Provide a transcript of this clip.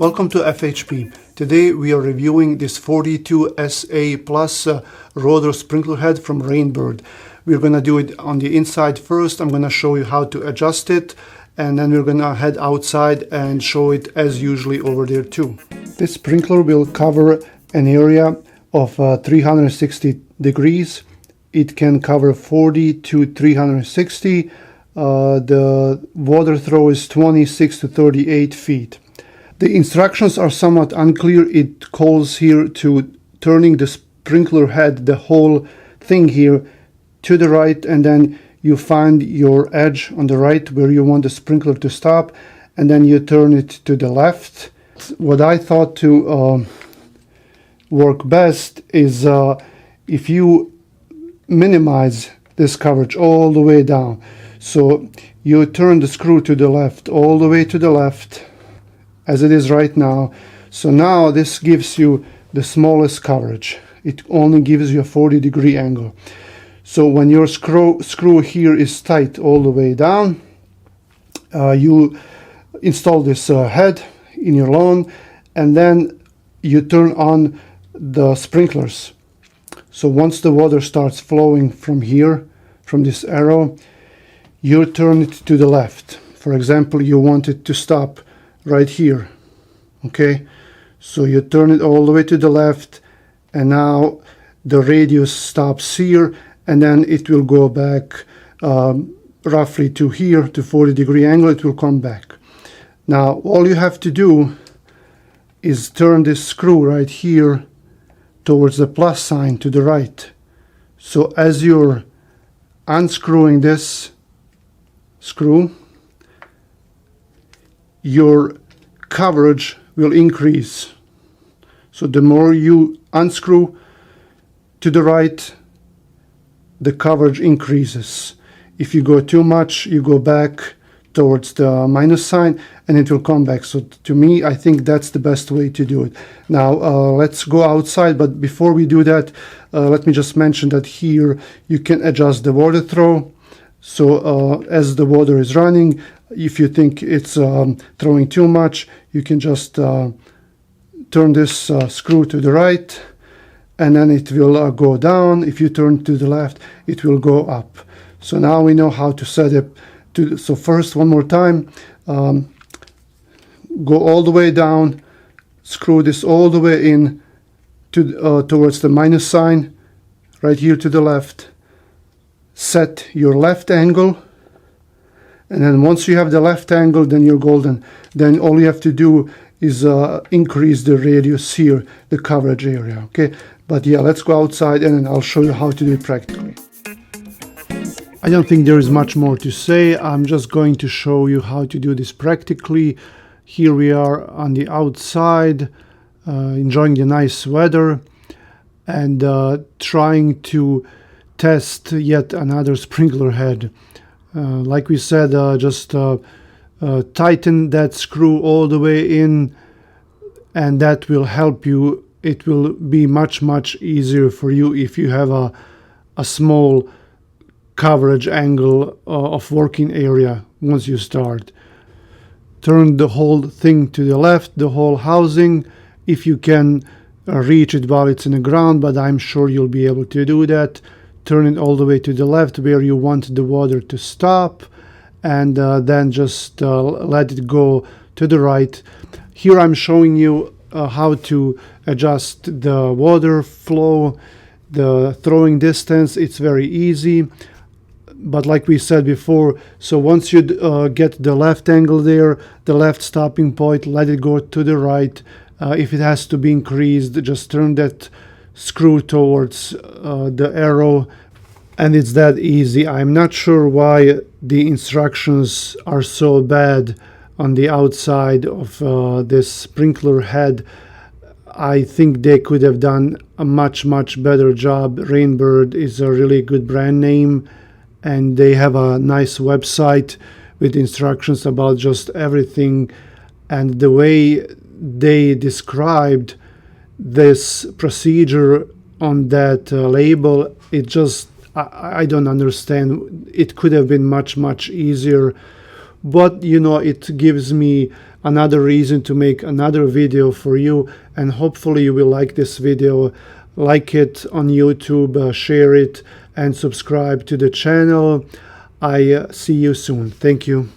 Welcome to FHP. Today we are reviewing this 42SA Plus rotor sprinkler head from RainBird. We're going to do it on the inside first. I'm going to show you how to adjust it, and then we're going to head outside and show it as usually over there too. This sprinkler will cover an area of 360 degrees. It can cover 40 to 360. The water throw is 26 to 38 feet. The instructions are somewhat unclear. It calls here to turning the sprinkler head, the whole thing here, to the right, and then you find your edge on the right where you want the sprinkler to stop, and then you turn it to the left. What I thought to work best is if you minimize this coverage all the way down. So you turn the screw to the left, all the way to the left, as it is right now. So now this gives you the smallest coverage. It only gives you a 40-degree angle. So when your screw here is tight all the way down, you install this head in your lawn, and then you turn on the sprinklers. So once the water starts flowing from here, from this arrow, you turn it to the left. For example, you want it to stop right here. Okay, so you turn it all the way to the left, and now the radius stops here, and then it will go back roughly to here, to 40-degree angle. It will come back. Now all you have to do is turn this screw right here towards the plus sign to the right. So as you're unscrewing this screw, your coverage will increase. So the more you unscrew to the right, the coverage increases. If you go too much, you go back towards the minus sign and it will come back. So to me, I think that's the best way to do it. Now let's go outside, but before we do that, let me just mention that here you can adjust the water throw. So as the water is running, if you think it's throwing too much, you can just turn this screw to the right, and then it will go down. If you turn to the left, it will go up. So now we know how to set it. So first, one more time, go all the way down, screw this all the way in to towards the minus sign, right here to the left. Set your left angle, and then once you have the left angle, then you're golden. Then all you have to do is increase the radius here, the coverage area. Okay, but yeah, let's go outside and then I'll show you how to do it practically. I don't think there is much more to say. I'm just going to show you how to do this practically. Here we are on the outside, enjoying the nice weather, and trying to test yet another sprinkler head. Like we said, just tighten that screw all the way in, and that will help you. It will be much easier for you if you have a small coverage angle of working area once you start. Turn the whole thing to the left, the whole housing, if you can reach it while it's in the ground, but I'm sure you'll be able to do that. Turn it all the way to the left where you want the water to stop, and then just let it go to the right. Here I'm showing you how to adjust the water flow, the throwing distance. It's very easy, but like we said before, so once you get the left angle there, the left stopping point, let it go to the right. If it has to be increased, just turn that screw towards the arrow, and it's that easy. I'm not sure why the instructions are so bad on the outside of this sprinkler head. I think they could have done a much better job. RainBird is a really good brand name, and they have a nice website with instructions about just everything, and the way they described this procedure on that label, it just, I don't understand. It could have been much easier, but you know, it gives me another reason to make another video for you, and hopefully you will like this video. Like it on YouTube, share it, and subscribe to the channel. I see you soon. Thank you.